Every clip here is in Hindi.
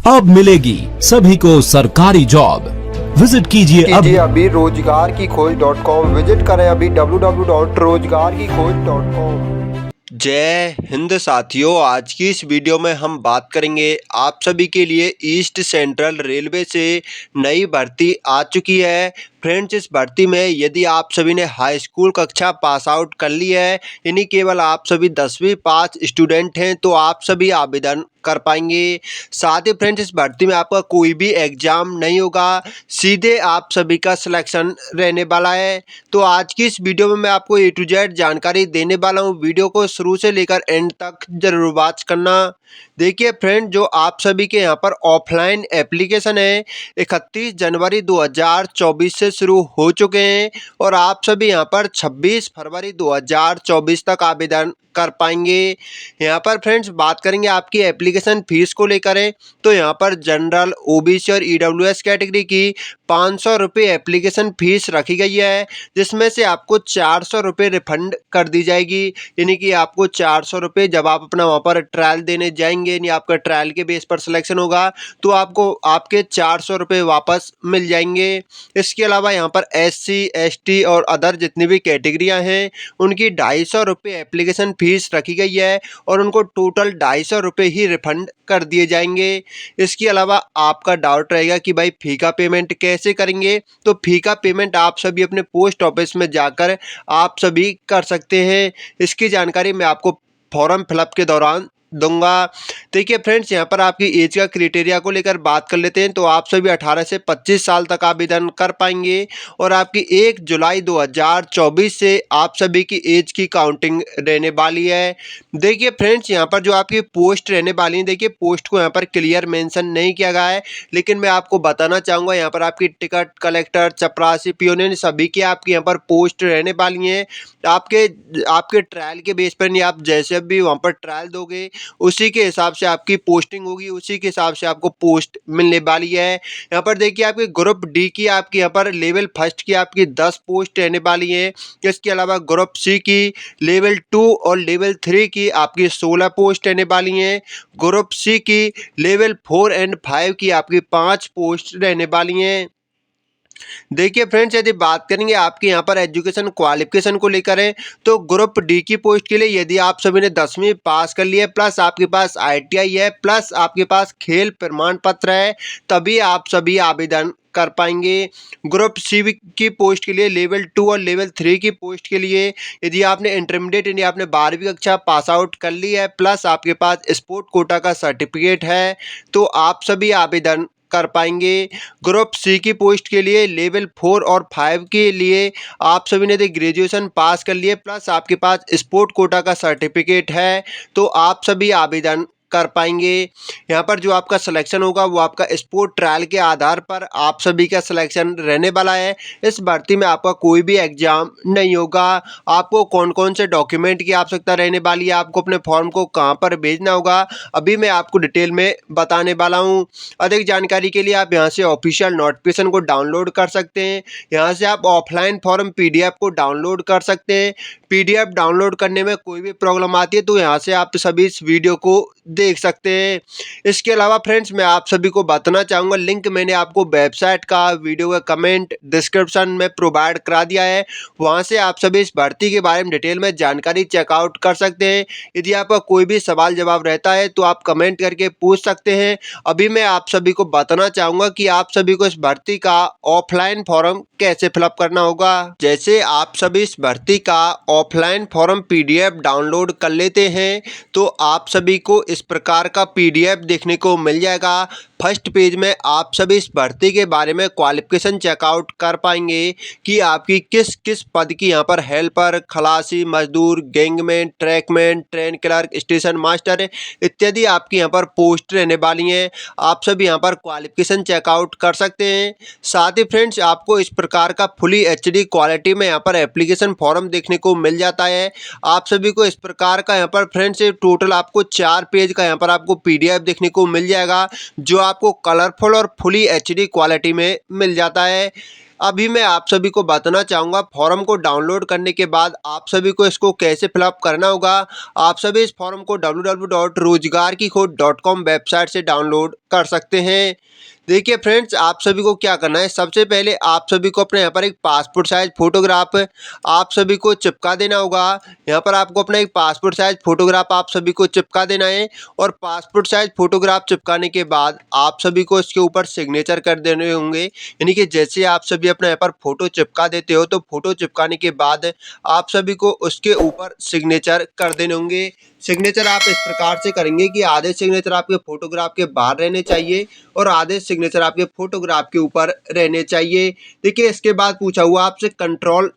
अब मिलेगी सभी को सरकारी जॉब। विजिट कीजिए अभी रोजगार-की-खोज.com विजिट करें अभी www.rozgar-ki-khoj.com। जय हिंद साथियों, आज की इस वीडियो में हम बात करेंगे आप सभी के लिए ईस्ट सेंट्रल रेलवे से नई भर्ती आ चुकी है। फ्रेंड्स, इस भर्ती में यदि आप सभी ने हाई स्कूल कक्षा पास आउट कर ली है, यानी केवल आप सभी 10वीं पास स्टूडेंट हैं, तो आप सभी आवेदन कर पाएंगे। साथ ही फ्रेंड्स, इस भर्ती में आपका कोई भी एग्जाम नहीं होगा, सीधे आप सभी का सिलेक्शन रहने वाला है। तो आज की इस वीडियो में मैं आपको A to Z जानकारी देने वाला हूँ। वीडियो को शुरू से लेकर एंड तक जरूर वॉच करना। देखिए फ्रेंड, जो आप सभी के यहाँ पर ऑफलाइन एप्लीकेशन है 31 जनवरी 2024 से शुरू हो चुके हैं और आप सभी यहाँ पर 26 फरवरी 2024 तक आवेदन कर पाएंगे। यहाँ पर फ्रेंड्स बात करेंगे आपकी एप्लीकेशन फीस को लेकर है, तो यहाँ पर जनरल, ओबीसी और ईडब्ल्यूएस कैटेगरी की 500 रुपये एप्लीकेशन फीस रखी गई है, जिसमें से आपको 400 रुपये रिफंड कर दी जाएगी। यानी कि आपको 400 रुपये जब आप अपना वहाँ पर ट्रायल देने जाएंगे, यानी आपका ट्रायल के बेस पर सिलेक्शन होगा, तो आपको आपके 400 रुपये वापस मिल जाएंगे। इसके अलावा यहाँ पर SC ST और अदर जितनी भी कैटेगरियाँ हैं, उनकी 250 रुपये एप्लीकेशन फीस रखी गई है और उनको टोटल 250 रुपये ही रिफंड कर दिए जाएंगे। इसके अलावा आपका डाउट रहेगा कि भाई फी का पेमेंट कैसे करेंगे, तो फी का पेमेंट आप सभी अपने पोस्ट ऑफिस में जाकर आप सभी कर सकते हैं। इसकी जानकारी मैं आपको फॉर्म फिलअप के दौरान दूंगा। देखिए फ्रेंड्स, यहाँ पर आपकी एज का क्राइटेरिया को लेकर बात कर लेते हैं, तो आप सभी 18 से 25 साल तक आवेदन कर पाएंगे और आपकी 1 जुलाई 2024 से आप सभी की एज की काउंटिंग रहने वाली है। देखिए फ्रेंड्स, यहाँ पर जो आपकी पोस्ट रहने वाली है, देखिए पोस्ट को यहाँ पर क्लियर मेंशन नहीं किया गया है, लेकिन मैं आपको बताना चाहूँगा यहाँ पर आपकी टिकट कलेक्टर, चपरासी, पियोनियर सभी की आपकी यहाँ पर पोस्ट रहने वाली हैं। आपके ट्रायल के बेस पर नहीं, आप जैसे भी वहाँ पर ट्रायल दोगे उसी के हिसाब से आपकी पोस्टिंग होगी, उसी के हिसाब से आपको पोस्ट मिलने वाली है। यहाँ पर देखिए आपके ग्रुप डी की आपकी यहाँ पर लेवल फर्स्ट की आपकी 10 पोस्ट रहने वाली है। इसके अलावा ग्रुप सी की लेवल 2 और लेवल 3 की आपकी 16 पोस्ट रहने वाली हैं। ग्रुप सी की लेवल 4 एंड 5 की आपकी 5 पोस्ट रहने वाली हैं। देखिए फ्रेंड्स, यदि बात करेंगे आपके यहाँ पर एजुकेशन क्वालिफिकेशन को लेकर है, तो ग्रुप डी की पोस्ट के लिए यदि आप सभी ने 10वीं पास कर लिया है, प्लस आपके पास ITI है, प्लस आपके पास खेल प्रमाण पत्र है, तभी आप सभी आवेदन कर पाएंगे। ग्रुप सी की पोस्ट के लिए लेवल 2 और लेवल 3 की पोस्ट के लिए यदि आपने इंटरमीडिएट यानी आपने 12वीं कक्षा पास आउट कर ली है, प्लस आपके पास स्पोर्ट कोटा का सर्टिफिकेट है, तो आप सभी आवेदन कर पाएंगे। ग्रुप सी की पोस्ट के लिए लेवल 4 और 5 के लिए आप सभी ने ग्रेजुएशन पास कर लिए, प्लस आपके पास स्पोर्ट कोटा का सर्टिफिकेट है, तो आप सभी आवेदन कर पाएंगे। यहाँ पर जो आपका सिलेक्शन होगा वो आपका स्पोर्ट ट्रायल के आधार पर आप सभी का सिलेक्शन रहने वाला है। इस भर्ती में आपका कोई भी एग्जाम नहीं होगा। आपको कौन कौन से डॉक्यूमेंट की आवश्यकता रहने वाली है, आपको अपने फॉर्म को कहाँ पर भेजना होगा, अभी मैं आपको डिटेल में बताने वाला हूँ। अधिक जानकारी के लिए आप यहाँ से ऑफिशियल नोटिफिकेशन को डाउनलोड कर सकते हैं। यहाँ से आप ऑफलाइन फॉर्म PDF को डाउनलोड कर सकते हैं। PDF डाउनलोड करने में कोई भी प्रॉब्लम आती है तो यहाँ से आप सभी इस वीडियो को देख सकते हैं। इसके अलावा फ्रेंड्स, मैं आप सभी को बताना चाहूँगा, लिंक मैंने आपको वेबसाइट का वीडियो का कमेंट डिस्क्रिप्शन में प्रोवाइड करा दिया है। वहाँ से आप सभी इस भर्ती के बारे में डिटेल में जानकारी चेकआउट कर सकते हैं। यदि आपका कोई भी सवाल जवाब रहता है तो आप कमेंट करके पूछ सकते हैं। अभी मैं आप सभी को बताना चाहूँगा कि आप सभी को इस भर्ती का ऑफलाइन फॉर्म कैसे फिलअप करना होगा। जैसे आप सभी इस भर्ती का ऑफलाइन फॉर्म PDF डाउनलोड कर लेते हैं, तो आप सभी को इस प्रकार का PDF देखने को मिल जाएगा। फर्स्ट पेज में आप सभी इस भर्ती के बारे में क्वालिफिकेशन चेकआउट कर पाएंगे कि आपकी किस किस पद की यहाँ पर हेल्पर, खलासी, मजदूर, gangman, trackman, train clerk, station master इत्यादि आपकी यहाँ पर पोस्ट रहने वाली हैं। आप सभी यहाँ पर क्वालिफिकेशन चेकआउट कर सकते हैं। साथ ही फ्रेंड्स, आपको इस प्रकार का फुली HD क्वालिटी में यहाँ पर एप्लीकेशन फॉर्म देखने को मिल जाता है। आप सभी को इस प्रकार का यहाँ पर फ्रेंड्स टोटल आपको 4 पेज का यहाँ पर आपको PDF देखने को मिल जाएगा, जो आपको कलरफुल और फुली HD क्वालिटी में मिल जाता है। अभी मैं आप सभी को बताना चाहूँगा फॉर्म को डाउनलोड करने के बाद आप सभी को इसको कैसे फिलअप करना होगा। आप सभी इस फॉर्म को www.rozgarkikhoज.com वेबसाइट से डाउनलोड कर सकते हैं। देखिए फ्रेंड्स, आप सभी को क्या करना है, सबसे पहले आप सभी को अपने यहाँ पर एक पासपोर्ट साइज फोटोग्राफ आप सभी को चिपका देना होगा। यहाँ पर आपको अपना एक पासपोर्ट साइज फोटोग्राफ आप सभी को चिपका देना है और पासपोर्ट साइज फोटोग्राफ चिपकाने के बाद आप सभी को इसके ऊपर सिग्नेचर कर देने होंगे। यानी कि जैसे आप सभी अपने यहाँ पर फोटो चिपका देते हो तो फोटो चिपकाने के बाद आप सभी को उसके ऊपर सिग्नेचर कर देने होंगे। सिग्नेचर आप इस प्रकार से करेंगे कि आधे सिग्नेचर आपके फोटोग्राफ के बाहर रहने चाहिए और आधे सिग्नेचर आपके फोटोग्राफ के ऊपर रहने चाहिए। देखिए इसके बाद पूछा हुआ आपसे कंट्रोल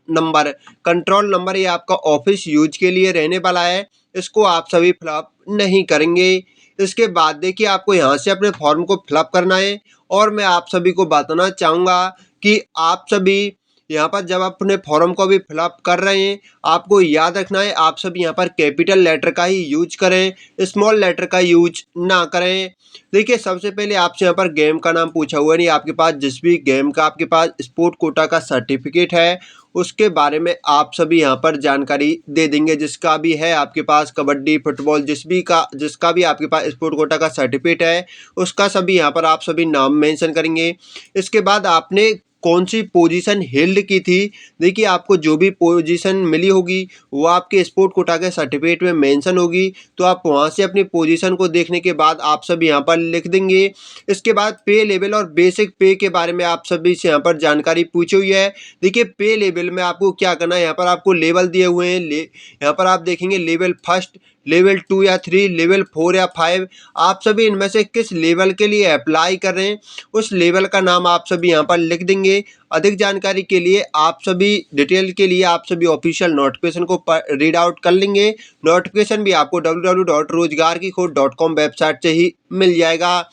नंबर ये आपका ऑफिस यूज के लिए रहने वाला है, इसको आप सभी फिलअप नहीं करेंगे। इसके बाद देखिए आपको यहाँ से अपने फॉर्म को फिलअप करना है और मैं आप सभी को बताना चाहूँगा कि आप सभी यहाँ पर जब अपने फॉर्म को भी फिलअप कर रहे हैं आपको याद रखना है आप सभी यहाँ पर कैपिटल लेटर का ही यूज करें, स्मॉल लेटर का यूज ना करें। देखिए सबसे पहले आपसे यहाँ पर गेम का नाम पूछा हुआ है, नहीं आपके पास जिस भी गेम का आपके पास स्पोर्ट कोटा का सर्टिफिकेट है उसके बारे में आप सभी यहाँ पर जानकारी दे देंगे। जिसका भी है आपके पास कबड्डी फुटबॉल जिसका भी आपके पास स्पोर्ट कोटा का सर्टिफिकेट है उसका सभी यहाँ पर आप सभी नाम मेंशन करेंगे। इसके बाद आपने कौन सी पोजीशन हेल्ड की थी, देखिए आपको जो भी पोजीशन मिली होगी वो आपके स्पोर्ट कोटा के सर्टिफिकेट में मेंशन होगी, तो आप वहां से अपनी पोजीशन को देखने के बाद आप सब यहां पर लिख देंगे। इसके बाद पे लेवल और बेसिक पे के बारे में आप सभी से यहां पर जानकारी पूछी हुई है। देखिए पे लेवल में आपको क्या करना है, यहाँ पर आपको लेवल दिए हुए हैं, यहाँ पर आप देखेंगे लेवल फर्स्ट, लेवल 2 या 3, लेवल 4 या 5, आप सभी इनमें से किस लेवल के लिए अप्लाई कर रहे हैं उस लेवल का नाम आप सभी यहाँ पर लिख देंगे। अधिक जानकारी के लिए आप सभी डिटेल के लिए आप सभी ऑफिशियल नोटिफिकेशन को रीड आउट कर लेंगे। नोटिफिकेशन भी आपको www.rozgarkikhoज.com वेबसाइट से ही मिल जाएगा।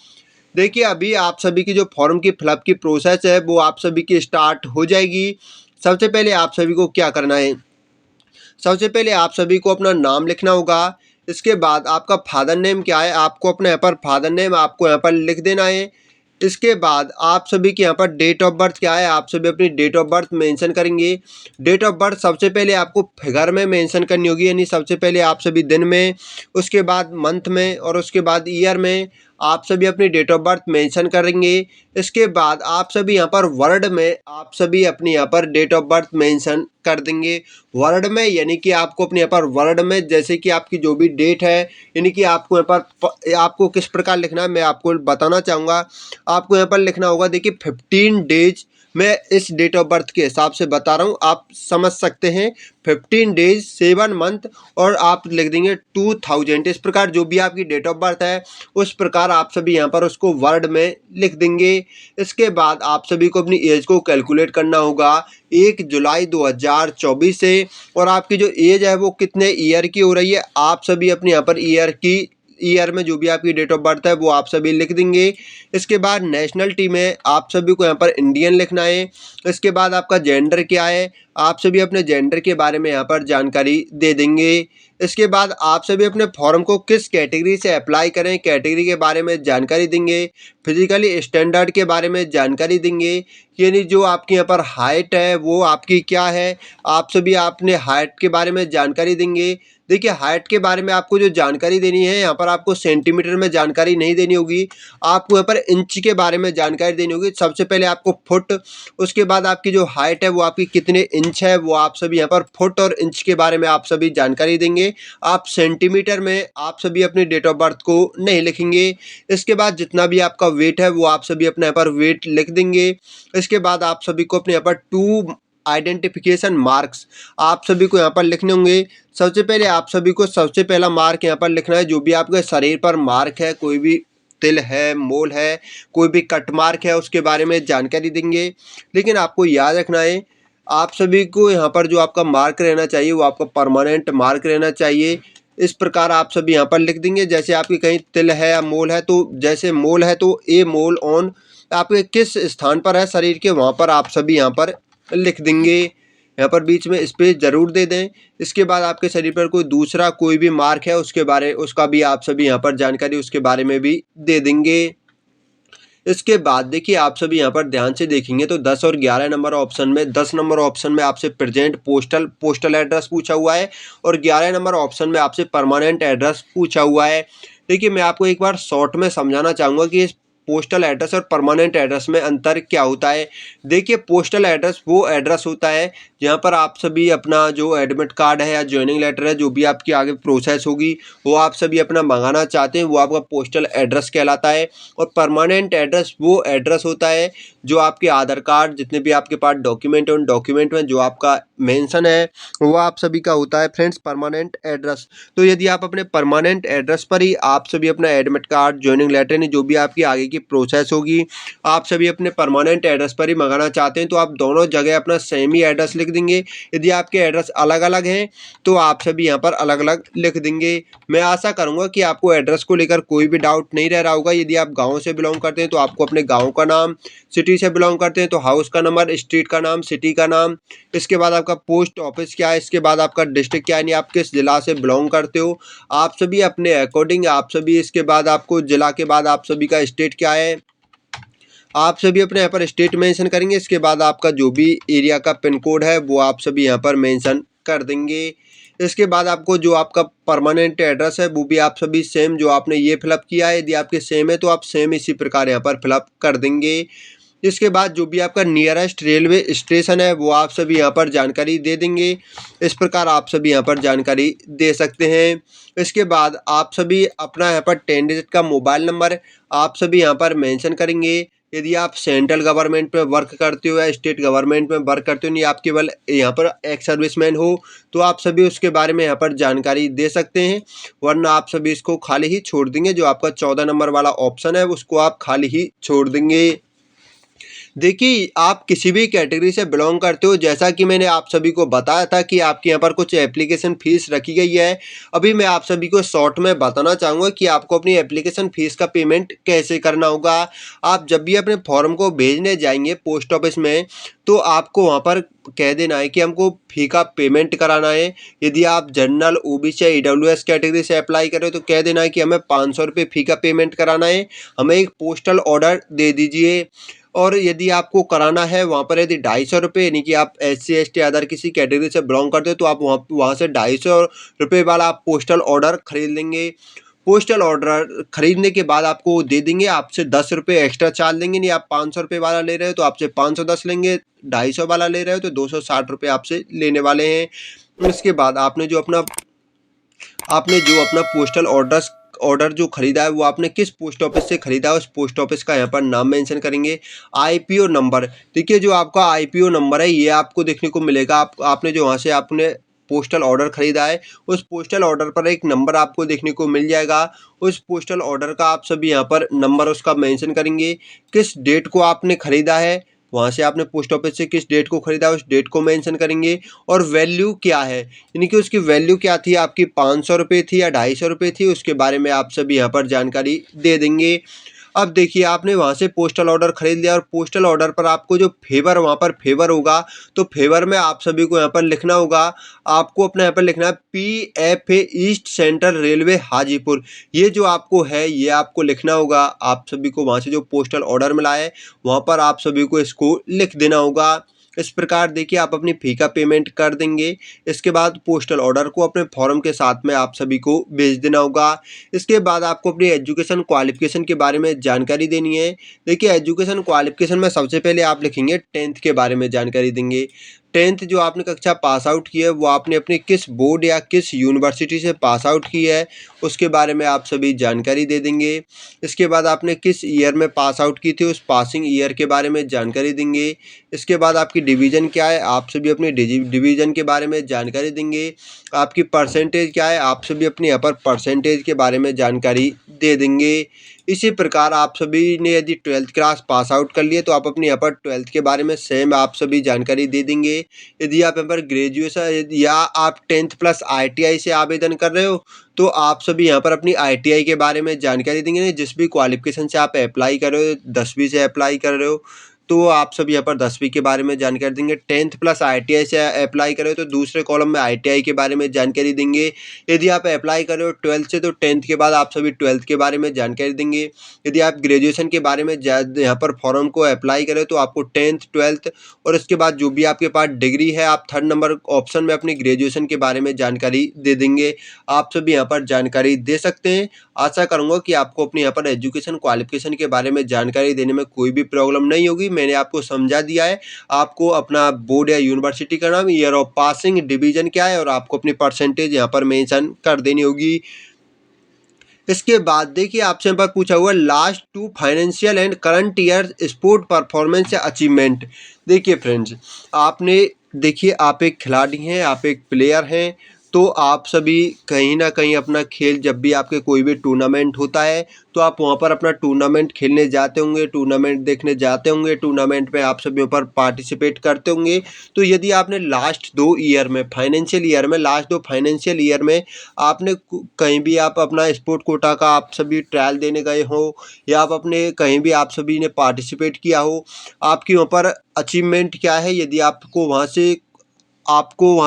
देखिए अभी आप सभी की जो फॉर्म की फिलअप की प्रोसेस है वो आप सभी की स्टार्ट हो जाएगी। सबसे पहले आप सभी को क्या करना है, सबसे पहले आप सभी को अपना नाम लिखना होगा। इसके बाद आपका फादर नेम क्या है, आपको अपने यहाँ पर फादर नेम आपको यहाँ पर लिख देना है। इसके बाद आप सभी के यहाँ पर डेट ऑफ बर्थ क्या है, आप सभी अपनी डेट ऑफ बर्थ मेंशन करेंगे। डेट ऑफ बर्थ सबसे पहले आपको फिगर में मेंशन करनी होगी, यानी सबसे पहले आप सभी दिन में, उसके बाद मंथ में और उसके बाद ईयर में आप सभी अपनी डेट ऑफ बर्थ मेंशन करेंगे। इसके बाद आप सभी यहाँ पर वर्ड में आप सभी अपनी यहाँ पर डेट ऑफ बर्थ मेंशन कर देंगे। वर्ड में यानी कि आपको अपने यहाँ पर वर्ड में जैसे कि आपकी जो भी डेट है, यानी कि आपको यहाँ पर आपको किस प्रकार लिखना है मैं आपको बताना चाहूँगा। आपको यहाँ पर लिखना होगा, देखिए 15 डेज, मैं इस डेट ऑफ बर्थ के हिसाब से बता रहा हूँ, आप समझ सकते हैं। 15 डेज 7 मंथ और आप लिख देंगे 2000। इस प्रकार जो भी आपकी डेट ऑफ बर्थ है उस प्रकार आप सभी यहाँ पर उसको वर्ड में लिख देंगे। इसके बाद आप सभी को अपनी एज को कैलकुलेट करना होगा 1 जुलाई 2024 से, और आपकी जो एज है वो कितने ईयर की हो रही है आप सभी अपने यहाँ पर ईयर में जो भी आपकी डेट ऑफ बर्थ है वो आप सभी लिख देंगे। इसके बाद नेशनलिटी में आप सभी को यहाँ पर इंडियन लिखना है। इसके बाद आपका जेंडर क्या है, आप सभी अपने जेंडर के बारे में यहाँ पर जानकारी दे देंगे। इसके बाद आप सभी अपने फॉर्म को किस कैटेगरी से अप्लाई करें, कैटेगरी के बारे में जानकारी देंगे। फिजिकली स्टैंडर्ड के बारे में जानकारी देंगे, यानी जो आपकी यहाँ पर हाइट है वो आपकी क्या है, आप सभी अपने हाइट के बारे में जानकारी देंगे। देखिए हाइट के बारे में आपको जो जानकारी देनी है यहाँ पर आपको सेंटीमीटर में जानकारी नहीं देनी होगी, आपको यहाँ पर इंच के बारे में जानकारी देनी होगी। सबसे पहले आपको फुट, उसके बाद आपकी जो हाइट है वो आपकी कितने इंच है वो आप सभी यहाँ पर फुट और इंच के बारे में आप सभी जानकारी देंगे। आप सेंटीमीटर में आप सभी अपनी डेट ऑफ बर्थ को नहीं लिखेंगे। इसके बाद जितना भी आपका वेट है वो आप सभी अपने यहाँ पर वेट लिख देंगे। इसके बाद आप सभी को अपने यहाँ पर 2 आइडेंटिफिकेशन मार्क्स आप सभी को यहाँ पर लिखने होंगे। सबसे पहले आप सभी को सबसे पहला मार्क यहाँ पर लिखना है, जो भी आपके शरीर पर मार्क है, कोई भी तिल है, मोल है, कोई भी कट मार्क है, उसके बारे में जानकारी देंगे। लेकिन आपको याद रखना है आप सभी को यहाँ पर जो आपका मार्क रहना चाहिए वो आपका परमानेंट मार्क रहना चाहिए। इस प्रकार आप सभी यहाँ पर लिख देंगे। जैसे आपकी कहीं तिल है या मोल है, तो जैसे मोल है तो ए मोल ऑन आपके किस स्थान पर है शरीर के, वहाँ पर आप सभी यहाँ पर लिख देंगे। यहाँ पर बीच में स्पेस जरूर दे दें। इसके बाद आपके शरीर पर कोई दूसरा कोई भी मार्क है उसका भी आप सभी यहाँ पर जानकारी उसके बारे में भी दे देंगे। इसके बाद देखिए आप सभी यहाँ पर ध्यान से देखेंगे तो 10 और 11 नंबर ऑप्शन में 10 नंबर ऑप्शन में आपसे प्रेजेंट पोस्टल एड्रेस पूछा हुआ है और 11 नंबर ऑप्शन में आपसे परमानेंट एड्रेस पूछा हुआ है। देखिए मैं आपको एक बार शॉर्ट में समझाना चाहूँगा कि इस पोस्टल एड्रेस और परमानेंट एड्रेस में अंतर क्या होता है। देखिए पोस्टल एड्रेस वो एड्रेस होता है जहाँ पर आप सभी अपना जो एडमिट कार्ड है या ज्वाइनिंग लेटर है, जो भी आपकी आगे प्रोसेस होगी वो आप सभी अपना मंगाना चाहते हैं, वो आपका पोस्टल एड्रेस कहलाता है। और परमानेंट एड्रेस वो एड्रेस होता है जो आपके आधार कार्ड जितने भी आपके पास डॉक्यूमेंट है उन डॉक्यूमेंट में जो आपका मेंशन है वो आप सभी का होता है फ्रेंड्स परमानेंट एड्रेस। तो यदि आप अपने परमानेंट एड्रेस पर ही आप सभी अपना एडमिट कार्ड ज्वाइनिंग लेटर नहीं जो भी आपकी आगे की प्रोसेस होगी आप सभी अपने परमानेंट एड्रेस पर ही मंगाना चाहते हैं तो आप दोनों जगह अपना सेम ही एड्रेस लिख देंगे। यदि आपके एड्रेस अलग अलग हैं तो आप सभी यहाँ पर अलग अलग लिख देंगे। मैं आशा करूँगा कि आपको एड्रेस को लेकर कोई भी डाउट नहीं रह रहा होगा। यदि आप गाँव से बिलोंग करते हैं तो आपको अपने गाँव का नाम, सिटी से बिलोंग करते हैं तो हाउस का नंबर, स्ट्रीट का नाम, सिटी का नाम, इसके बाद आपका पोस्ट ऑफिस क्या है, इसके बाद आपका डिस्ट्रिक्ट क्या है, यानी आप किस जिला से बिलोंग करते हो आप सभी अपने अकॉर्डिंग आप सभी, इसके बाद आपको जिला के बाद आप सभी का स्टेट क्या है आप सभी अपने यहाँ पर स्टेट मेंशन करेंगे। इसके बाद आपका जो भी एरिया का पिन कोड है वो आप सभी यहाँ पर मेंशन कर देंगे। इसके बाद आपको जो आपका परमानेंट एड्रेस है वो भी आप सभी सेम जो आपने ये फिलअप किया है, यदि आपके सेम है तो आप सेम इसी प्रकार यहाँ पर फिलअप कर देंगे। इसके बाद जो भी आपका नियरेस्ट रेलवे स्टेशन है वो आप सभी यहाँ पर जानकारी दे देंगे। इस प्रकार आप सभी यहाँ पर जानकारी दे सकते हैं। इसके बाद आप सभी अपना यहाँ पर 10 डिजिट का मोबाइल नंबर आप सभी यहाँ पर मेंशन करेंगे। यदि आप सेंट्रल गवर्नमेंट में वर्क करते हो या स्टेट गवर्नमेंट में वर्क करते हो, नहीं आप केवल यहाँ पर एक्स सर्विसमैन हो तो आप सभी उसके बारे में यहाँ पर जानकारी दे सकते हैं, वरना आप सभी इसको खाली ही छोड़ देंगे। जो आपका 14 नंबर वाला ऑप्शन है उसको आप खाली ही छोड़ देंगे। देखिए आप किसी भी कैटेगरी से बिलोंग करते हो, जैसा कि मैंने आप सभी को बताया था कि आपके यहाँ पर कुछ एप्लीकेशन फ़ीस रखी गई है। अभी मैं आप सभी को शॉर्ट में बताना चाहूँगा कि आपको अपनी एप्लीकेशन फ़ीस का पेमेंट कैसे करना होगा। आप जब भी अपने फॉर्म को भेजने जाएंगे पोस्ट ऑफिस में तो आपको वहाँ पर कह देना है कि हमको फ़ी का पेमेंट कराना है। यदि आप जनरल, ओबीसी या ईडब्ल्यूएस कैटेगरी से अप्लाई कर रहे हो तो कह देना है कि हमें 500 रुपये फ़ी का पेमेंट कराना है, हमें एक पोस्टल ऑर्डर दे दीजिए। और यदि आपको कराना है वहाँ पर यदि 250 रुपये, यानी कि आप SC ST अदर किसी कैटेगरी से बिलोंग करते हो तो आप वहाँ से 250 रुपये वाला आप पोस्टल ऑर्डर खरीद लेंगे। पोस्टल ऑर्डर खरीदने के बाद आपको दे देंगे, आपसे 10 रुपये एक्स्ट्रा चार्ज लेंगे। नहीं आप 500 रुपये वाला ले रहे हो तो आपसे 510 लेंगे, 250 वाला ले रहे हो तो 260 रुपये आपसे लेने वाले हैं। इसके बाद आपने जो अपना पोस्टल ऑर्डर जो खरीदा है वो आपने किस पोस्ट ऑफिस से खरीदा है उस पोस्ट ऑफिस का यहाँ पर नाम मेंशन करेंगे। IPO नंबर, देखिए जो आपका IPO नंबर है ये आपको देखने को मिलेगा। आपने जो वहाँ से आपने पोस्टल ऑर्डर खरीदा है उस पोस्टल ऑर्डर पर एक नंबर आपको देखने को मिल जाएगा। उस पोस्टल ऑर्डर का आप सभी यहाँ पर नंबर उसका मेंशन करेंगे, किस डेट को आपने खरीदा है, वहाँ से आपने पोस्ट ऑफिस से किस डेट को खरीदा उस डेट को मेंशन करेंगे। और वैल्यू क्या है, यानी कि उसकी वैल्यू क्या थी, आपकी 500 रुपये थी या 250 रुपये थी, उसके बारे में आप सभी यहाँ पर जानकारी दे देंगे। अब देखिए आपने वहाँ से पोस्टल ऑर्डर खरीद लिया और पोस्टल ऑर्डर पर आपको जो फेवर वहाँ पर फेवर होगा तो फेवर में आप सभी को यहाँ पर लिखना होगा, आपको अपना यहाँ पर लिखना है PFA east central railway Hajipur. ये जो आपको है ये आपको लिखना होगा। आप सभी को वहाँ से जो पोस्टल ऑर्डर मिला है वहाँ पर आप सभी को इसको लिख देना होगा। इस प्रकार देखिए आप अपनी फ़ी का पेमेंट कर देंगे। इसके बाद पोस्टल ऑर्डर को अपने फॉर्म के साथ में आप सभी को भेज देना होगा। इसके बाद आपको अपनी एजुकेशन क्वालिफिकेशन के बारे में जानकारी देनी है। देखिए एजुकेशन क्वालिफिकेशन में सबसे पहले आप लिखेंगे 10th के बारे में जानकारी देंगे। 10th जो आपने कक्षा पास आउट की है वो आपने अपने किस बोर्ड या किस यूनिवर्सिटी से पास आउट की है उसके बारे में आप सभी जानकारी दे देंगे। इसके बाद आपने किस ईयर में पास आउट की थी उस पासिंग ईयर के बारे में जानकारी देंगे। इसके बाद आपकी डिवीज़न क्या है आप सभी अपने डिवीज़न के बारे में जानकारी देंगे। आपकी परसेंटेज क्या है आप सभी अपने यहाँ पर परसेंटेज के बारे में जानकारी दे देंगे। इसी प्रकार आप सभी ने यदि 12th क्लास पास आउट कर लिए तो आप अपने यहाँ पर 12th के बारे में सेम आप सभी जानकारी दे देंगे। यदि आप यहाँ पर ग्रेजुएशन या आप 10th प्लस ITI से आवेदन कर रहे हो तो आप सभी यहाँ पर अपनी ITI के बारे में जानकारी देंगे। जिस भी क्वालिफिकेशन से आप अप्लाई कर रहे हो, 10वीं से अप्लाई कर रहे हो तो आप सब यहाँ पर 10वीं के बारे में जानकारी देंगे। 10th प्लस ITI से अप्लाई करें तो दूसरे कॉलम में ITI के बारे में जानकारी देंगे। यदि आप अप्लाई कर रहे हो 12th से तो 10th के बाद आप सभी 12th के बारे में जानकारी देंगे। यदि आप ग्रेजुएशन के बारे में यहाँ पर फॉर्म को अप्लाई करें तो आपको 10th 12th और उसके बाद जो भी आपके पास डिग्री है आप 3rd नंबर ऑप्शन में अपनी ग्रेजुएशन के बारे में जानकारी दे देंगे। आप सभी यहाँ पर जानकारी दे सकते हैं। आशा करूँगा कि आपको अपने यहाँ पर एजुकेशन क्वालिफिकेशन के बारे में जानकारी देने में कोई भी प्रॉब्लम नहीं होगी। मैंने आपको समझा दिया है। आपको अपना बोर्ड या यूनिवर्सिटी का नाम, ईयर ऑफ पासिंग, डिवीजन क्या है और आपको अपनी परसेंटेज यहाँ पर मेंशन कर देनी होगी। इसके बाद देखिए आपसे यहाँ पर पूछा हुआ last 2 financial and current year sport performance या अचीवमेंट। देखिए फ्रेंड्स, आपने देखिए आप एक खिलाड़ी हैं, आप एक प्लेयर हैं, तो आप सभी कहीं ना कहीं अपना खेल, जब भी आपके कोई भी टूर्नामेंट होता है तो आप वहाँ पर अपना टूर्नामेंट खेलने जाते होंगे, टूर्नामेंट देखने जाते होंगे, टूर्नामेंट में आप सभी वहाँ पर पार्टिसिपेट करते होंगे। तो यदि आपने लास्ट 2 ईयर में फाइनेंशियल ईयर में लास्ट 2 फाइनेंशियल ईयर में आपने कहीं भी आप अपना स्पोर्ट कोटा का आप सभी ट्रायल देने गए हो या आप अपने कहीं भी आप सभी ने पार्टिसिपेट किया हो, आपकी वहाँ पर अचीवमेंट क्या है, यदि आपको वहाँ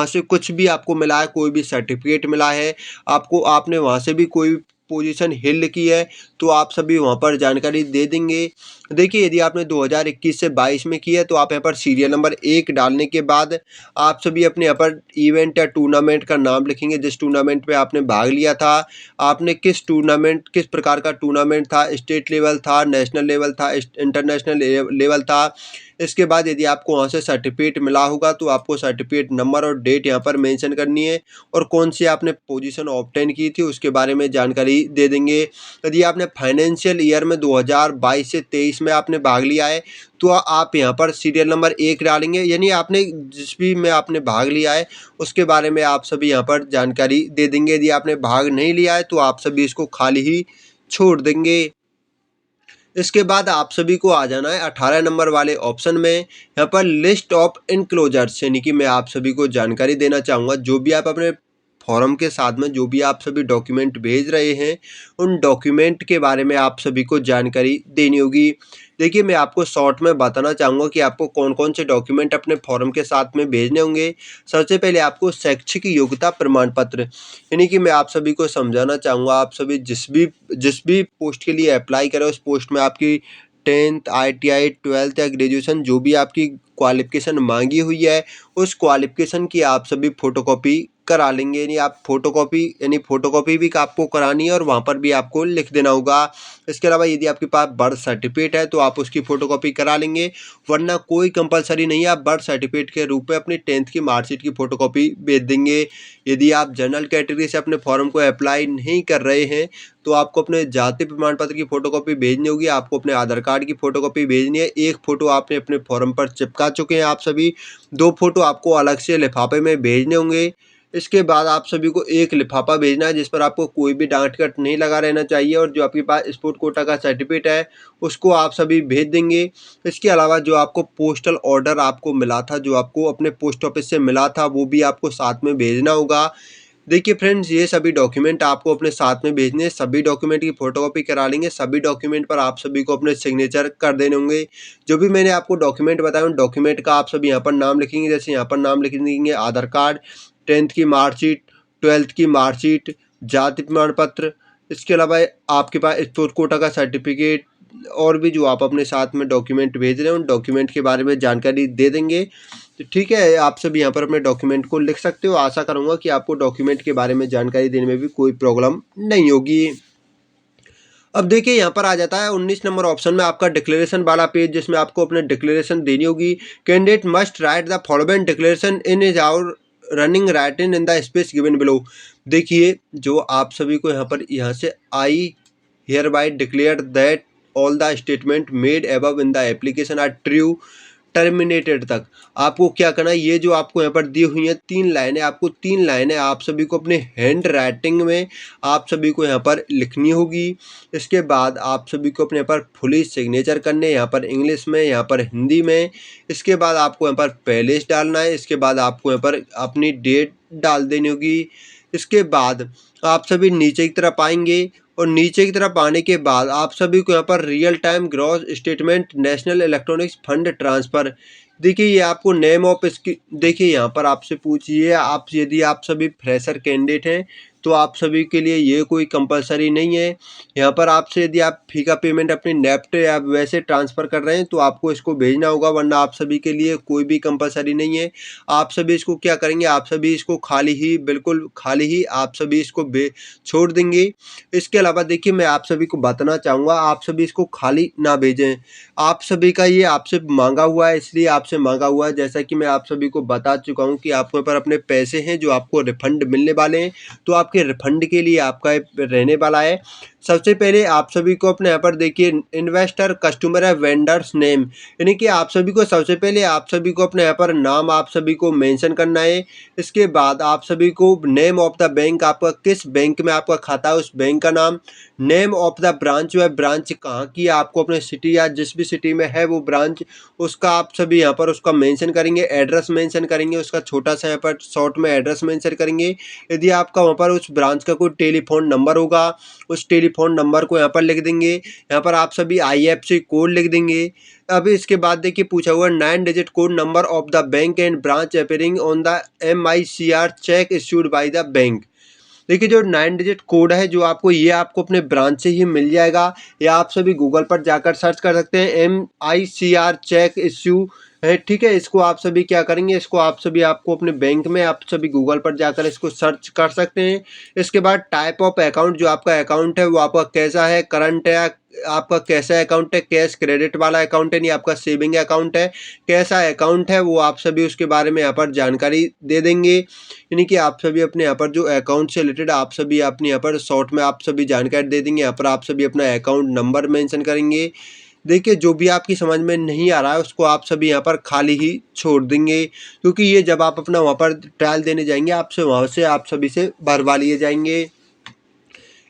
से कुछ भी आपको मिला है, कोई भी सर्टिफिकेट मिला है आपको, आपने वहाँ से भी कोई पोजीशन हिल्ड की है, तो आप सभी वहाँ पर जानकारी दे देंगे। देखिए यदि आपने 2021 से 22 में की है तो आप यहाँ पर सीरियल नंबर 1 डालने के बाद आप सभी अपने यहाँ पर इवेंट या टूर्नामेंट का नाम लिखेंगे, जिस टूर्नामेंट में आपने भाग लिया था, आपने किस प्रकार का टूर्नामेंट था, स्टेट लेवल था, नेशनल लेवल था, इंटरनेशनल लेवल था। इसके बाद यदि आपको वहाँ से सर्टिफिकेट मिला होगा तो आपको सर्टिफिकेट नंबर और डेट यहाँ पर मेंशन करनी है और कौन सी आपने पोजीशन ऑब्टेन की थी उसके बारे में जानकारी दे देंगे। यदि आपने फाइनेंशियल ईयर में 2022 से 23 में आपने भाग लिया है तो आप यहाँ पर सीरियल नंबर 1 डालेंगे, यानी आपने जिस भी में आपने भाग लिया है उसके बारे में आप सभी यहाँ पर जानकारी दे देंगे। यदि आपने भाग नहीं लिया है तो आप सभी इसको खाली ही छोड़ देंगे। इसके बाद आप सभी को आ जाना है 18 नंबर वाले ऑप्शन में, यहाँ पर लिस्ट ऑफ इनक्लोजर्स, यानी कि मैं आप सभी को जानकारी देना चाहूँगा जो भी आप अपने फॉर्म के साथ में जो भी आप सभी डॉक्यूमेंट भेज रहे हैं उन डॉक्यूमेंट के बारे में आप सभी को जानकारी देनी होगी। देखिए मैं आपको शॉर्ट में बताना चाहूँगा कि आपको कौन कौन से डॉक्यूमेंट अपने फॉर्म के साथ में भेजने होंगे। सबसे पहले आपको शैक्षिक योग्यता प्रमाण पत्र, यानी कि मैं आप सभी को समझाना चाहूँगा, आप सभी जिस भी पोस्ट के लिए अप्लाई करें उस पोस्ट में आपकी 10th ITI 12th या ग्रेजुएशन जो भी आपकी क्वालिफिकेशन मांगी हुई है उस क्वालिफिकेशन की आप सभी फ़ोटोकॉपी करा लेंगे। यानी फ़ोटोकॉपी भी आपको करानी है और वहाँ पर भी आपको लिख देना होगा। इसके अलावा यदि आपके पास बर्थ सर्टिफिकेट है तो आप उसकी फ़ोटोकॉपी करा लेंगे, वरना कोई कंपलसरी नहीं है, आप बर्थ सर्टिफिकेट के रूप में अपनी 10th की मार्कशीट की फ़ोटोकॉपी भेज देंगे। यदि आप जनरल कैटेगरी से अपने फॉर्म को अप्लाई नहीं कर रहे हैं तो आपको अपने जाति प्रमाण पत्र की फ़ोटोकॉपी भेजनी होगी, आपको अपने आधार कार्ड की फ़ोटोकॉपी भेजनी है। 1 फ़ोटो आपने अपने फॉर्म पर चिपका चुके हैं आप सभी, 2 फ़ोटो आपको अलग से लिफाफे में भेजने होंगे। इसके बाद आप सभी को एक लिफाफा भेजना है जिस पर आपको कोई भी डांट कट नहीं लगा रहना चाहिए और जो आपके पास स्पोर्ट कोटा का सर्टिफिकेट है उसको आप सभी भेज देंगे। इसके अलावा जो आपको पोस्टल ऑर्डर आपको मिला था, जो आपको अपने पोस्ट ऑफिस से मिला था, वो भी आपको साथ में भेजना होगा। देखिए फ्रेंड्स, ये सभी डॉक्यूमेंट आपको अपने साथ में भेजने हैं, सभी डॉक्यूमेंट की फ़ोटोकॉपी करा लेंगे, सभी डॉक्यूमेंट पर आप सभी को अपने सिग्नेचर कर देने होंगे। जो भी मैंने आपको डॉक्यूमेंट बताया उन डॉक्यूमेंट का आप सभी यहाँ पर नाम लिखेंगे, जैसे यहाँ पर नाम लिख देंगे आधार कार्ड, 10th की मार्कशीट, 12th की मार्कशीट, जाति प्रमाण पत्र, इसके अलावा आपके पास स्पोर्ट कोटा का सर्टिफिकेट और भी जो आप अपने साथ में डॉक्यूमेंट भेज रहे हैं उन डॉक्यूमेंट के बारे में जानकारी दे देंगे। तो ठीक है, आप सभी यहाँ पर अपने डॉक्यूमेंट को लिख सकते हो। आशा करूँगा कि आपको डॉक्यूमेंट के बारे में जानकारी देने में भी कोई प्रॉब्लम नहीं होगी। अब देखिए यहाँ पर आ जाता है 19 नंबर ऑप्शन में आपका डिक्लेरेशन वाला पेज, जिसमें आपको अपने डिक्लेरेशन देनी होगी। Candidate must write the following declaration in is our running writing in the space given below. देखिए जो आप सभी को यहाँ से I hereby declare that all the statement made above in the application are true terminated तक आपको क्या करना है, ये जो आपको यहाँ पर दी हुई है 3 लाइनें, आपको 3 लाइनें आप सभी को अपने हैंड राइटिंग में आप सभी को यहाँ पर लिखनी होगी। इसके बाद आप सभी को अपने यहाँ पर फुली सिग्नेचर करने, यहाँ पर इंग्लिश में, यहाँ पर हिंदी में। इसके बाद आपको यहाँ पर पैलेस डालना है, इसके बाद आपको यहाँ पर अपनी डेट डाल देनी होगी। इसके बाद आप सभी नीचे की तरफ आएंगे, और नीचे की तरफ आने के बाद आप सभी को यहाँ पर real time gross statement national electronics fund transfer, देखिए ये आपको नेम ऑफ इसकी, देखिए यहाँ पर आपसे पूछिए, आप यदि आप सभी फ्रेशर कैंडिडेट हैं तो आप सभी के लिए ये कोई कंपलसरी नहीं है। यहाँ पर आपसे यदि आप फ़ी का पेमेंट अपनी नेफ्ट या वैसे ट्रांसफ़र कर रहे हैं तो आपको इसको भेजना होगा, वरना आप सभी के लिए कोई भी कंपलसरी नहीं है। आप सभी इसको क्या करेंगे, आप सभी इसको खाली ही, बिल्कुल खाली ही आप सभी इसको छोड़ देंगे। इसके अलावा देखिए मैं आप सभी को बताना चाहूँगा, आप सभी इसको खाली ना भेजें। आप सभी का ये आपसे मांगा हुआ है, इसलिए आपसे मांगा हुआ है। जैसा कि मैं आप सभी को बता चुका हूँ कि आपके ऊपर अपने पैसे हैं जो आपको रिफंड मिलने वाले हैं, तो आपके रिफंड के लिए आपका रहने वाला है। सबसे पहले आप सभी को अपने यहाँ पर देखिए इन्वेस्टर कस्टमर है वेंडर्स नेम, यानी कि आप सभी को सबसे पहले आप सभी को अपने यहाँ पर नाम आप सभी को मेंशन करना है। इसके बाद आप सभी को नेम ऑफ द बैंक, आपका किस बैंक में आपका खाता है उस बैंक का नाम, नेम ऑफ द ब्रांच, वह ब्रांच कहाँ की है, आपको अपने सिटी या जिस भी सिटी में है वो ब्रांच, उसका आप सभी यहाँ पर उसका मेंशन करेंगे, एड्रेस मेंशन करेंगे, उसका छोटा सा यहाँ पर शॉर्ट में एड्रेस मेंशन करेंगे। यदि आपका वहाँ पर उस ब्रांच का कोई टेलीफोन नंबर होगा, उस टेलीफोन नंबर को यहाँ पर लिख देंगे। यहाँ पर आप सभी IFSC कोड लिख देंगे। अब इसके बाद देखिए पूछा हुआ 9 digit code number of the bank and branch appearing on the MICR check issued by the bank. देखिए जो 9 डिजिट कोड है जो आपको, ये आपको अपने ब्रांच से ही मिल जाएगा, या आप सभी गूगल पर जाकर सर्च कर सकते हैं MICR चेक इश्यू है, ठीक है। इसको आप सभी क्या करेंगे, इसको आप सभी आपको अपने बैंक में आप सभी गूगल पर जाकर इसको सर्च कर सकते हैं। इसके बाद टाइप ऑफ अकाउंट, जो आपका अकाउंट है वो आपका कैसा है, करंट है, आपका कैसा अकाउंट है, कैश क्रेडिट वाला अकाउंट है, नहीं आपका सेविंग अकाउंट है, कैसा अकाउंट है, वो आप सभी उसके बारे में यहाँ पर जानकारी दे देंगे। यानी कि आप सभी अपने यहाँ पर जो अकाउंट से रिलेटेड आप सभी अपने यहाँ पर शॉर्ट में आप सभी जानकारी दे देंगे। यहाँ पर आप सभी अपना अकाउंट नंबर मेंशन करेंगे। देखिए जो भी आपकी समझ में नहीं आ रहा है उसको आप सभी यहाँ पर खाली ही छोड़ देंगे, क्योंकि ये जब आप अपना वहाँ पर ट्रायल देने जाएंगे आपसे वहाँ से आप सभी से भरवा लिए जाएंगे।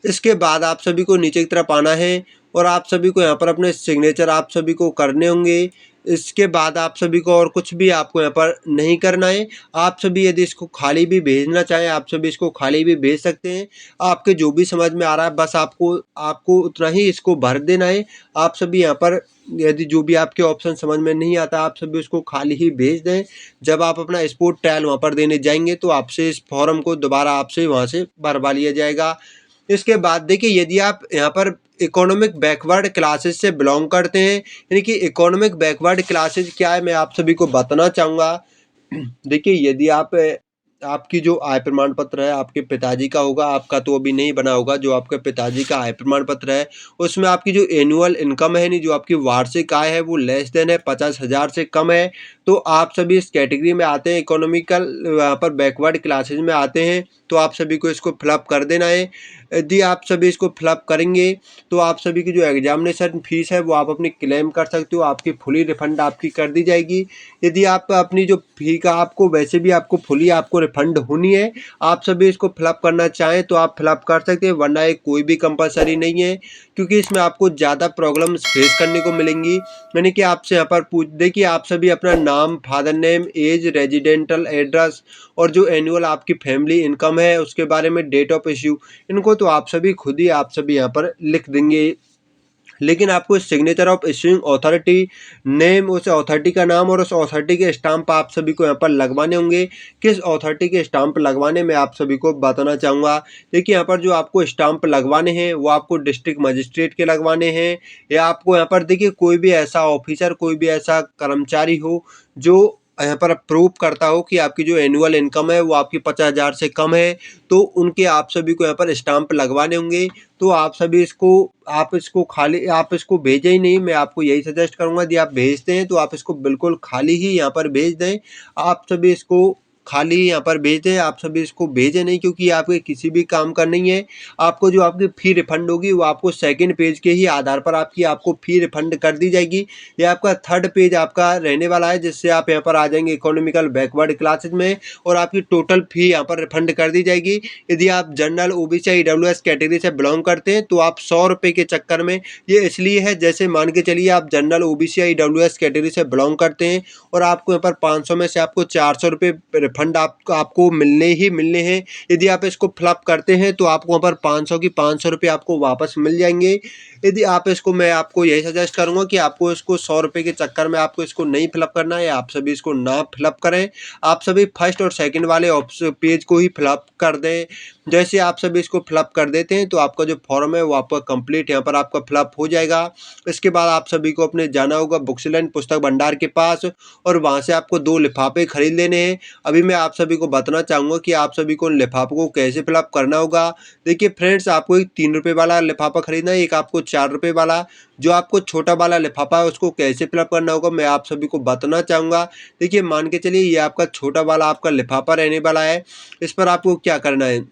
इसके बाद आप सभी को नीचे की तरफ आना है और आप सभी को यहाँ पर अपने सिग्नेचर आप सभी को करने होंगे। इसके बाद आप सभी को और कुछ भी आपको यहाँ पर नहीं करना है। आप सभी यदि इसको खाली भी भेजना चाहें आप सभी इसको खाली भी भेज सकते हैं। आपके जो भी समझ में आ रहा है बस आपको उतना ही इसको भर देना है। आप सभी यहाँ पर यदि जो भी आपके ऑप्शन समझ में नहीं आता आप सभी उसको खाली ही भेज दें। जब आप अपना स्पोर्ट ट्रायल वहाँ पर देने जाएंगे तो आपसे इस फॉर्म को दोबारा आपसे वहाँ से भरवा लिया जाएगा। इसके बाद देखिए यदि आप यहाँ पर इकोनॉमिक बैकवर्ड क्लासेस से बिलोंग करते हैं, यानी कि इकोनॉमिक बैकवर्ड क्लासेस क्या है मैं आप सभी को बताना चाहूँगा। देखिए यदि आपकी जो आय प्रमाण पत्र है आपके पिताजी का होगा, आपका तो अभी नहीं बना होगा, जो आपके पिताजी का आय प्रमाण पत्र है उसमें आपकी जो एनुअल इनकम है, नहीं जो आपकी वार्षिक आय है वो लेस देन है 50,000 से कम है, तो आप सभी इस कैटेगरी में आते हैं, इकोनॉमिकल यहाँ पर बैकवर्ड क्लासेज में आते हैं। तो आप सभी को इसको फिलअप कर देना है। यदि आप सभी इसको फिलअप करेंगे तो आप सभी की जो एग्जामिनेशन फीस है वो आप अपनी क्लेम कर सकते हो, आपकी फुली रिफंड आपकी कर दी जाएगी। यदि आप अपनी जो फी का आपको वैसे भी आपको फुली आपको रिफंड होनी है, आप सभी इसको फिलअप करना चाहें तो आप फिलअप कर सकते हैं, वरना ये कोई भी कंपलसरी नहीं है, क्योंकि इसमें आपको ज़्यादा प्रॉब्लम्स फेस करने को मिलेंगी। यानी कि आपसे यहाँ पर देखिए आप सभी अपना नाम, father name, age, residential address और जो एनुअल आपकी फैमिली इनकम है उसके बारे में, डेट ऑफ इश्यू, इनको तो आप सभी खुद ही आप सभी यहाँ पर लिख देंगे। लेकिन आपको signature of issuing authority name, उस अथॉरिटी का नाम और उस अथॉरिटी के स्टाम्प आप सभी को यहाँ पर लगवाने होंगे। किस अथॉरिटी के स्टाम्प लगवाने में आप सभी को बताना चाहूँगा। देखिए यहाँ पर जो आपको स्टाम्प लगवाने हैं वो आपको डिस्ट्रिक्ट मजिस्ट्रेट के लगवाने हैं, या आपको यहाँ पर देखिए कोई भी ऐसा ऑफिसर, कोई भी ऐसा कर्मचारी हो जो यहाँ पर प्रूव करता हो कि आपकी जो एनुअल इनकम है वो आपकी 50,000 से कम है, तो उनके आप सभी को यहाँ पर स्टाम्प लगवाने होंगे। तो आप सभी आप इसको भेजें ही नहीं, मैं आपको यही सजेस्ट करूँगा यदि आप भेजते हैं तो आप इसको बिल्कुल खाली ही यहाँ पर भेज दें। आप सभी इसको खाली यहाँ पर भेज दें, आप सभी इसको भेजें नहीं, क्योंकि आपके किसी भी काम का नहीं है। आपको जो आपकी फ़ी रिफंड होगी वो आपको सेकंड पेज के ही आधार पर आपको फ़ी रिफंड कर दी जाएगी। ये आपका थर्ड पेज आपका रहने वाला है, जिससे आप यहाँ पर आ जाएंगे इकोनॉमिकल बैकवर्ड क्लासेज में और आपकी टोटल फ़ी यहाँ पर रिफंड कर दी जाएगी। यदि आप जनरल, OBC या EWS कैटेगरी से बिलोंग करते हैं तो आप 100 रुपये के चक्कर में, ये इसलिए है जैसे मान के चलिए आप जनरल, OBC या EWS कैटेगरी से बिलोंग करते हैं और आपको यहाँ पर 500 में से आपको 400 रुपये रिफंड आपको मिलने ही मिलने हैं। यदि आप इसको फिलअप करते हैं तो आपको वहाँ पर 500 की 500 रुपये आपको वापस मिल जाएंगे। यदि आप इसको, मैं आपको यही सजेस्ट करूँगा कि आपको इसको 100 रुपये के चक्कर में आपको इसको नहीं फिलअप करना है। आप सभी इसको ना फिलअप करें, आप सभी फर्स्ट और सेकंड वाले पेज को ही फिलअप कर दें। जैसे आप सभी इसको फिलअप कर देते हैं तो आपका जो फॉर्म है वो आपका कंप्लीट यहाँ पर आपका फिलअप हो जाएगा। इसके बाद आप सभी को अपने जाना होगा बुक्सलैंड पुस्तक भंडार के पास और वहाँ से आपको 2 लिफाफे खरीद लेने हैं। अभी मैं आप सभी को बताना चाहूँगा कि आप सभी को उन लिफाफों को कैसे फिलअप करना होगा। देखिए फ्रेंड्स, आपको एक 3 रुपये वाला लिफाफा खरीदना है, एक आपको 4 रुपये वाला। जो आपको छोटा वाला लिफाफा है उसको कैसे फिलअप करना होगा मैं आप सभी को बताना चाहूँगा। देखिए मान के चलिए ये आपका छोटा वाला आपका लिफाफा रहने वाला है। इस पर आपको क्या करना है,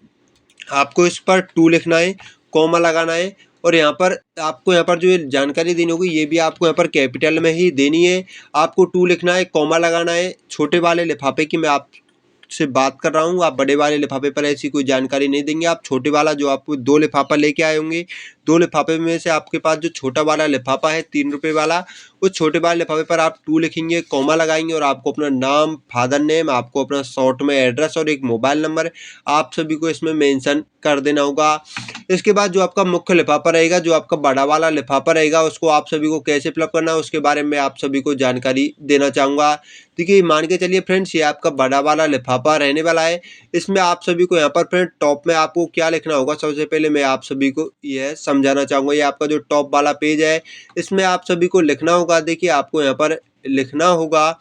आपको इस पर 2 लिखना है, कॉमा लगाना है और यहाँ पर आपको यहाँ पर जो ये जानकारी देनी होगी ये भी आपको यहाँ पर कैपिटल में ही देनी है। आपको 2 लिखना है, कॉमा लगाना है। छोटे वाले लिफाफे की मैं आपसे बात कर रहा हूँ, आप बड़े वाले लिफाफे पर ऐसी कोई जानकारी नहीं देंगे। आप छोटे वाला जो आप 2 लिफाफा लेके आए होंगे, 2 लिफाफे में से आपके पास जो छोटा वाला लिफाफा है 3 रुपये वाला, उस छोटे वाले लिफाफे पर आप 2 लिखेंगे, कॉमा लगाएंगे और आपको अपना नाम, फादर नेम, आपको अपना शॉर्ट में एड्रेस और एक मोबाइल नंबर आप सभी को इसमें मेंशन कर देना होगा। इसके बाद जो आपका मुख्य लिफाफा रहेगा, जो आपका बड़ा वाला लिफाफा रहेगा, उसको आप सभी को कैसे फिलअप करना है उसके बारे में आप सभी को जानकारी देना चाहूँगा। देखिए मान के चलिए फ्रेंड्स, ये आपका बड़ा वाला लिफाफा रहने वाला है। इसमें आप सभी को यहाँ पर फ्रेंड टॉप में आपको क्या लिखना होगा, सबसे पहले मैं आप सभी को यह समझाना चाहूँगा। ये आपका जो टॉप वाला पेज है इसमें आप सभी को लिखना होगा। देखिए आपको यहाँ पर लिखना होगा,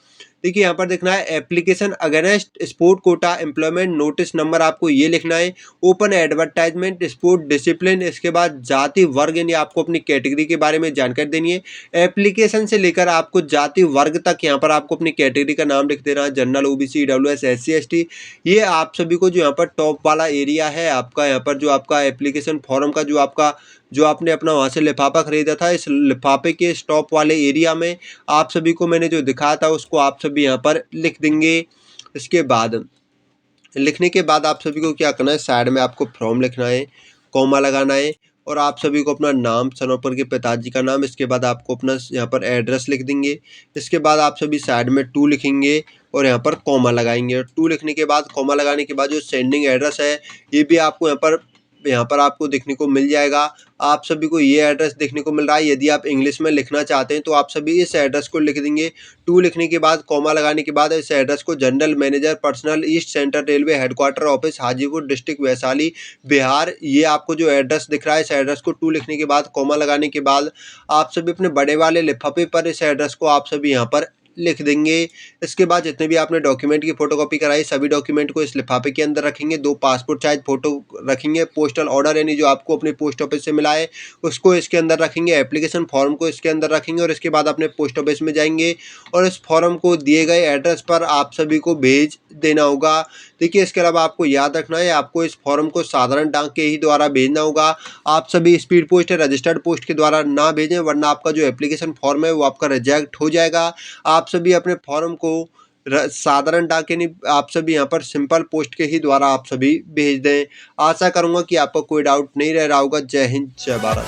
देखिए यहाँ पर लिखना है application against sport Kota employment notice number, आपको ये लिखना है। ओपन एडवर्टाइजमेंट स्पोर्ट डिसिप्लिन, इसके बाद जाति वर्ग यानी आपको अपनी कैटेगरी के बारे में जानकारी देनी है। एप्लीकेशन से लेकर आपको जाति वर्ग तक यहाँ पर आपको अपनी कैटेगरी का नाम लिख देना है, general, OBC, EWS, SC, ST. ये आप सभी को जो यहाँ पर टॉप वाला एरिया है आपका, यहाँ पर जो आपका एप्लीकेशन फॉर्म का जो आपने अपना वहाँ से लिफाफा खरीदा था, इस लिफाफे के स्टॉप वाले एरिया में आप सभी को मैंने जो दिखाया था उसको आप सभी यहाँ पर लिख देंगे। इसके बाद लिखने के बाद आप सभी को क्या करना है, साइड में आपको फ्रॉम लिखना है, कॉमा लगाना है और आप सभी को अपना नाम, सनोपर के पिताजी का नाम, इसके बाद आपको अपना यहाँ पर एड्रेस लिख देंगे। इसके बाद आप सभी साइड में 2 लिखेंगे और यहाँ पर कॉमा लगाएंगे। 2 लिखने के बाद, कॉमा लगाने के बाद जो सेंडिंग एड्रेस है ये भी आपको यहाँ पर आपको देखने को मिल जाएगा। आप सभी को ये एड्रेस देखने को मिल रहा है। यदि आप इंग्लिश में लिखना चाहते हैं तो आप सभी इस एड्रेस को लिख देंगे। 2 लिखने के बाद, कॉमा लगाने के बाद इस एड्रेस को general manager personnel, east central railway headquarter office, Hajipur district, Vaishali, Bihar, ये आपको जो एड्रेस दिख रहा है इस एड्रेस को 2 लिखने के बाद, कॉमा लगाने के बाद आप सभी अपने बड़े वाले लिफाफे पर इस एड्रेस को आप सभी यहाँ पर लिख देंगे। इसके बाद जितने भी आपने डॉक्यूमेंट की फोटोकॉपी कराई सभी डॉक्यूमेंट को इस लिफाफे के अंदर रखेंगे। 2 पासपोर्ट साइज फोटो रखेंगे। पोस्टल ऑर्डर यानी जो आपको अपने पोस्ट ऑफिस से मिला है उसको इसके अंदर रखेंगे। एप्लीकेशन फॉर्म को इसके अंदर रखेंगे और इसके बाद अपने पोस्ट ऑफिस में जाएंगे और इस फॉर्म को दिए गए एड्रेस पर आप सभी को भेज देना होगा। देखिए इसके अलावा आपको याद रखना है, आपको इस फॉर्म को साधारण डाक के ही द्वारा भेजना होगा। आप सभी स्पीड पोस्ट या रजिस्टर्ड पोस्ट के द्वारा ना भेजें, वरना आपका जो एप्लीकेशन फॉर्म है वो आपका रिजेक्ट हो जाएगा। आप सभी अपने फॉर्म को साधारण डाक यानी आप सभी यहाँ पर सिंपल पोस्ट के ही द्वारा आप सभी भेज दें। आशा करूँगा कि आपको कोई डाउट नहीं रह रहा होगा। जय हिंद, जय भारत।